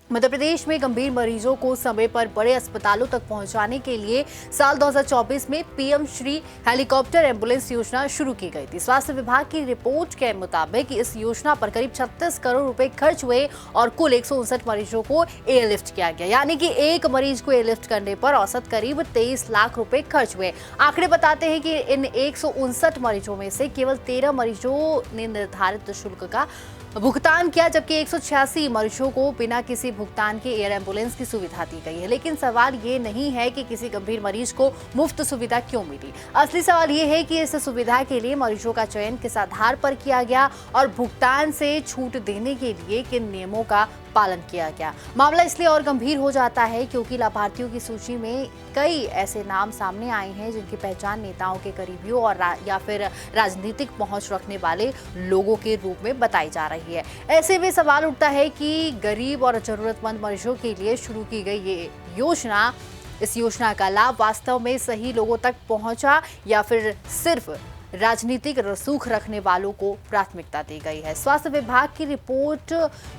मध्य प्रदेश में गंभीर मरीजों को समय पर बड़े अस्पतालों तक पहुंचाने के लिए साल 2024 में पीएम श्री हेलीकॉप्टर एम्बुलेंस योजना शुरू की गई थी। स्वास्थ्य विभाग की रिपोर्ट के मुताबिक इस योजना पर करीब 36 करोड़ रुपए खर्च हुए और कुल 159 मरीजों को एयरलिफ्ट किया गया, यानी कि एक मरीज को एयरलिफ्ट करने पर औसत करीब 23 लाख रुपए खर्च हुए। आंकड़े बताते हैं कि इन 159 मरीजों में से केवल 13 मरीजों ने निर्धारित शुल्क का भुगतान किया, जबकि 186 मरीजों को बिना किसी भुगतान के एयर एम्बुलेंस की सुविधा दी गई है। लेकिन सवाल ये नहीं है कि किसी गंभीर मरीज को मुफ्त सुविधा क्यों मिली। असली सवाल ये है कि इस सुविधा के लिए मरीजों का चयन किस आधार पर किया गया और भुगतान से छूट देने के लिए किन नियमों का पालन किया गया। मामला इसलिए और गंभीर हो जाता है क्योंकि लाभार्थियों की सूची में कई ऐसे नाम सामने आए हैं जिनकी पहचान नेताओं के करीबियों और या फिर राजनीतिक पहुंच रखने वाले लोगों के रूप में बताई जा रही है। ऐसे में सवाल उठता है कि गरीब और जरूरतमंद मरीजों के लिए शुरू की गई ये योजना, इस योजना का लाभ वास्तव में सही लोगों तक पहुंचा या फिर सिर्फ राजनीतिक रसूख रखने वालों को प्राथमिकता दी गई है। स्वास्थ्य विभाग की रिपोर्ट,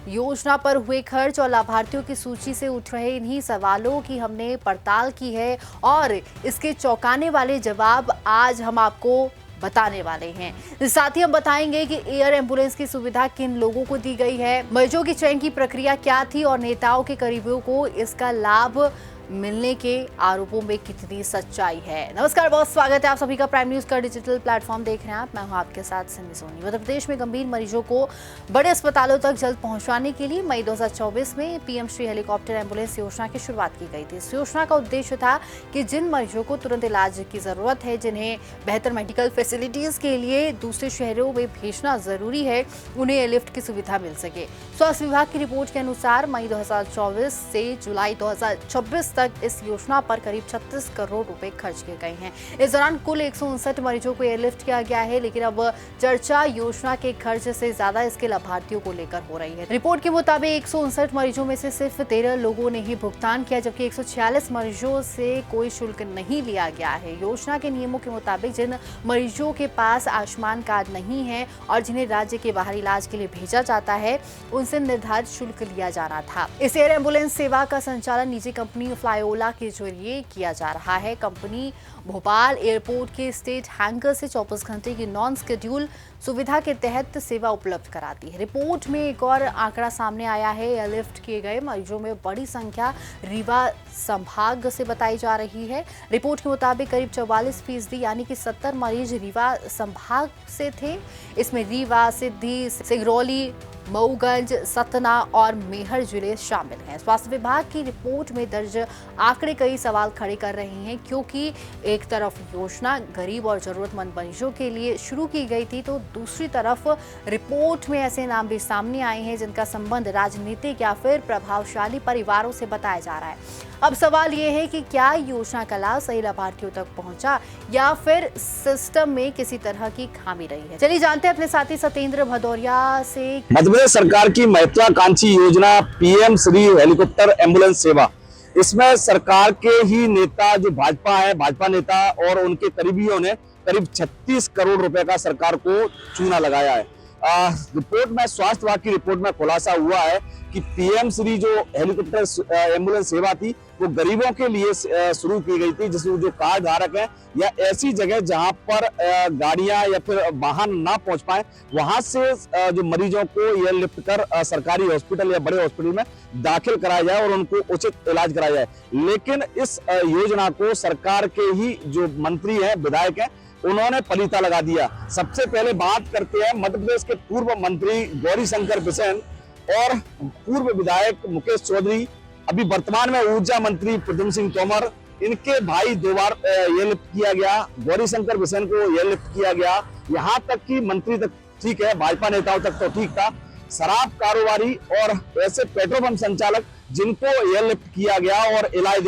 योजना पर हुए खर्च और लाभार्थियों की सूची से उठ रहे इन्हीं सवालों की हमने पड़ताल की है और इसके चौंकाने वाले जवाब आज हम आपको बताने वाले हैं। साथ ही हम बताएंगे कि एयर एम्बुलेंस की सुविधा किन लोगों को दी गई है, मरीजों की चयन की प्रक्रिया क्या थी और नेताओं के करीबियों को इसका लाभ मिलने के आरोपों में कितनी सच्चाई है। नमस्कार, बहुत स्वागत है आप सभी का प्राइम न्यूज का डिजिटल प्लेटफॉर्म देख रहे हैं आप। मैं हूं आपके साथ सिंधी सोनी। मध्य प्रदेश में गंभीर मरीजों को बड़े अस्पतालों तक जल्द पहुंचाने के लिए मई 2024 में पीएम श्री हेलीकॉप्टर एम्बुलेंस योजना की शुरुआत की गई थी। इस योजना का उद्देश्य था कि जिन मरीजों को तुरंत इलाज की जरूरत है, जिन्हें बेहतर मेडिकल फैसिलिटीज के लिए दूसरे शहरों में भेजना जरूरी है, उन्हें एयरलिफ्ट की सुविधा मिल सके। स्वास्थ्य विभाग की रिपोर्ट के अनुसार मई 2024 से जुलाई 2026 तक इस योजना पर करीब 36 करोड़ रुपए खर्च किए गए हैं। इस दौरान कुल 159 मरीजों को एयरलिफ्ट किया गया है, लेकिन अब चर्चा योजना के खर्च से ज्यादा इसके लाभार्थियों को लेकर हो रही है। रिपोर्ट के मुताबिक 159 मरीजों में से सिर्फ 13 लोगों ने ही भुगतान किया, जबकि 146 मरीजों से कोई शुल्क नहीं लिया गया है। योजना के नियमों के मुताबिक जिन मरीजों के पास आयुष्मान कार्ड नहीं है और जिन्हें राज्य के बाहर इलाज के लिए भेजा जाता है, उनसे निर्धारित शुल्क लिया जाना था। इस एयर एम्बुलेंस सेवा का संचालन निजी कंपनी फ्लाईओला के जरिए किया जा रहा है। कंपनी भोपाल एयरपोर्ट के स्टेट हैंगर से 24 घंटे की नॉन शेड्यूल सुविधा के तहत सेवा उपलब्ध कराती है। रिपोर्ट में एक और आंकड़ा सामने आया है। एयरलिफ्ट किए गए मरीजों में बड़ी संख्या रीवा संभाग से बताई जा रही है। रिपोर्ट के मुताबिक करीब 44% यानी कि 70 मरीज रीवा संभाग से थे। इसमें रीवा, सिद्धि, सिंगरौली, मऊगंज, सतना और मेहर जिले शामिल हैं। स्वास्थ्य विभाग की रिपोर्ट में दर्ज आंकड़े कई सवाल खड़े कर रहे हैं, क्योंकि एक तरफ योजना गरीब और जरूरतमंद मरीजों के लिए शुरू की गई थी, तो दूसरी तरफ रिपोर्ट में ऐसे नाम भी सामने आए हैं जिनका संबंध राजनीतिक या फिर प्रभावशाली परिवारों से बताया जा रहा है। अब सवाल ये है कि क्या योजना का लाभ सही लाभार्थियों तक पहुंचा या फिर सिस्टम में किसी तरह की खामी रही है। चलिए जानते हैं अपने साथी सत्येंद्र भदौरिया से। मध्य प्रदेश सरकार की महत्वाकांक्षी योजना पीएम श्री हेलीकॉप्टर एम्बुलेंस सेवा, इसमें सरकार के ही नेता जो भाजपा है, भाजपा नेता और उनके करीबियों ने करीब 36 करोड़ रुपए का सरकार को चूना लगाया है। रिपोर्ट में, स्वास्थ्य विभाग की रिपोर्ट में खुलासा हुआ है कि पीएम श्री जो हेलीकॉप्टर एम्बुलेंस सेवा थी वो गरीबों के लिए शुरू की गई थी, जिसमें जो कार्ड धारक है या ऐसी जगह जहां पर गाड़ियां या फिर वाहन ना पहुंच पाए, वहां से जो मरीजों को एयरलिफ्ट कर सरकारी हॉस्पिटल या बड़े हॉस्पिटल में दाखिल कराया जाए और उनको उचित इलाज कराया जाए। लेकिन इस योजना को सरकार के ही जो मंत्री हैं, विधायक हैं, उन्होंने पलीता लगा दिया। सबसे पहले बात करते हैं मध्य प्रदेश के पूर्व मंत्री गौरीशंकर बिसेन और पूर्व विधायक मुकेश चौधरी, अभी वर्तमान में ऊर्जा मंत्री प्रद्युम्न सिंह तोमर, इनके भाई 2 बार एयरलिफ्ट किया गया। गौरीशंकर बिसेन को एयरलिफ्ट किया गया। यहाँ तक कि मंत्री तक ठीक है, भाजपा नेताओं तक तो ठीक था। शराब कारोबारी और ऐसे पेट्रोल पंप संचालक जिनको एयरलिफ्ट किया गया और इलाज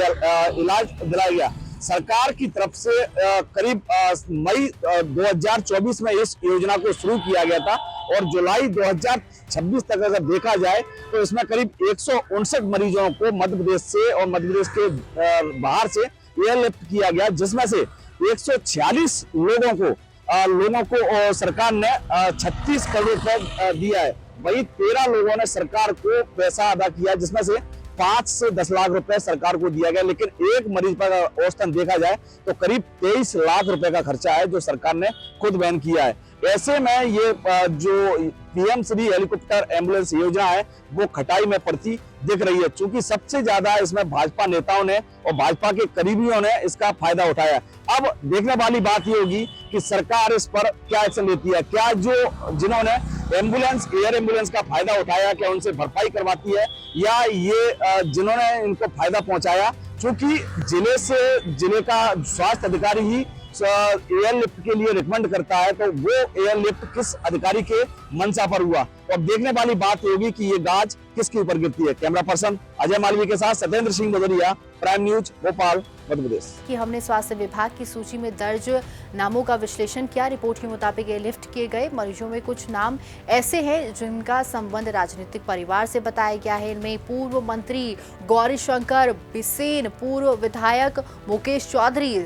दिलाया गया, सरकार की तरफ से करीब मई 2024 में इस योजना को शुरू किया गया था और जुलाई 2026 तक अगर देखा जाए तो इसमें करीब 159 मरीजों को मध्य प्रदेश से और मध्य प्रदेश के बाहर से एयरलिफ्ट किया गया, जिसमें से 146 लोगों को सरकार ने 36 करोड़ रुपए दिया है। वही 13 लोगों ने सरकार को पैसा अदा किया, जिसमें से 5 से 10 लाख रुपए सरकार को दिया गया, लेकिन एक मरीज पर औसतन देखा जाए तो करीब 23 लाख रुपए का खर्चा है जो सरकार ने खुद वहन किया है। ऐसे में ये जो पीएम श्री हेलीकॉप्टर एम्बुलेंस योजना है वो खटाई में पड़ती दिख रही है, क्योंकि सबसे ज्यादा इसमें भाजपा नेताओं ने और भाजपा के करीबियों ने इसका फायदा उठाया। अब देखने वाली बात ये होगी कि सरकार इस पर क्या एक्शन लेती है। क्या जो जिन्होंने एयर एम्बुलेंस का फायदा उठाया, क्या उनसे भरपाई करवाती है, या ये जिन्होंने इनको फायदा पहुंचाया, क्योंकि जिले का स्वास्थ्य अधिकारी ही एयरलिफ्ट के लिए रिकमेंड करता है, तो वो एयरलिफ्ट किस अधिकारी के मंशा पर हुआ। तो अब देखने वाली बात होगी कि ये गाज किसके ऊपर गिरती है। कैमरा पर्सन अजय मालवीय के साथ सत्येंद्र सिंह भदौरिया, प्राइम न्यूज, भोपाल, मध्य प्रदेश। कि हमने स्वास्थ्य विभाग की सूची में दर्ज नामों का विश्लेषण किया। रिपोर्ट के मुताबिक एयरलिफ्ट किए गए मरीजों में कुछ नाम ऐसे हैं जिनका संबंध राजनीतिक परिवार से बताया गया है। इनमें पूर्व मंत्री गौरीशंकर बिसेन, पूर्व विधायक मुकेश चौधरी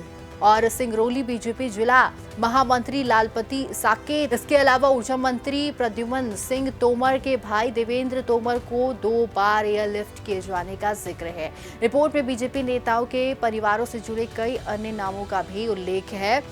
और सिंगरौली बीजेपी जिला महामंत्री लालपति साकेत। इसके अलावा ऊर्जा मंत्री प्रद्युम्न सिंह तोमर के भाई देवेंद्र तोमर को 2 बार एयरलिफ्ट किए जाने का जिक्र है। रिपोर्ट में बीजेपी नेताओं के परिवारों से जुड़े कई अन्य नामों का भी उल्लेख है।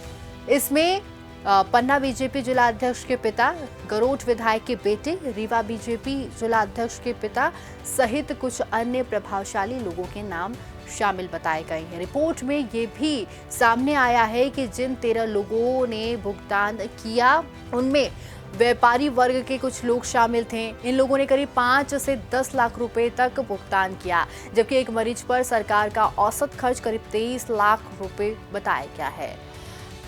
इसमें पन्ना बीजेपी जिला अध्यक्ष के पिता, गरोठ विधायक के बेटे, रीवा बीजेपी जिला अध्यक्ष के पिता सहित कुछ अन्य प्रभावशाली लोगों के नाम शामिल बताए गए हैं। रिपोर्ट में ये भी सामने आया है कि जिन 13 लोगों ने भुगतान किया उनमें व्यापारी वर्ग के कुछ लोग शामिल थे। इन लोगों ने करीब 5 से 10 लाख रुपए तक भुगतान किया, जबकि एक मरीज पर सरकार का औसत खर्च करीब 23 लाख रुपए बताया गया है।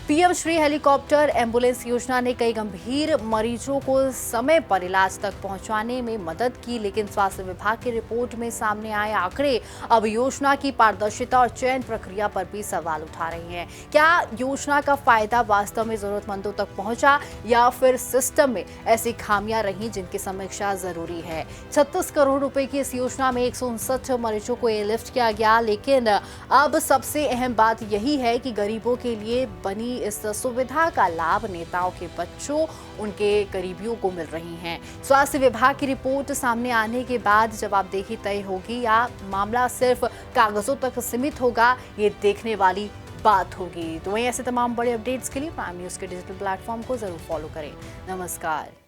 पीएम श्री हेलीकॉप्टर एम्बुलेंस योजना ने कई गंभीर मरीजों को समय पर इलाज तक पहुंचाने में मदद की, लेकिन स्वास्थ्य विभाग की रिपोर्ट में सामने आए आंकड़े अब योजना की पारदर्शिता और चयन प्रक्रिया पर भी सवाल उठा रहे हैं। क्या योजना का फायदा वास्तव में जरूरतमंदों तक पहुंचा, या फिर सिस्टम में ऐसी खामियां रही जिनकी समीक्षा जरूरी है। 36 करोड़ रुपए की इस योजना में 159 मरीजों को एयरलिफ्ट किया गया, लेकिन अब सबसे अहम बात यही है कि गरीबों के लिए बनी इस सुविधा का लाभ नेताओं के बच्चों, उनके करीबियों को मिल रही हैं। स्वास्थ्य विभाग की रिपोर्ट सामने आने के बाद जवाबदेही तय होगी या मामला सिर्फ कागजों तक सीमित होगा, ये देखने वाली बात होगी। तो वहीं ऐसे तमाम बड़े अपडेट्स के लिए प्राइम न्यूज के डिजिटल प्लेटफॉर्म को जरूर फॉलो करें। नमस्कार।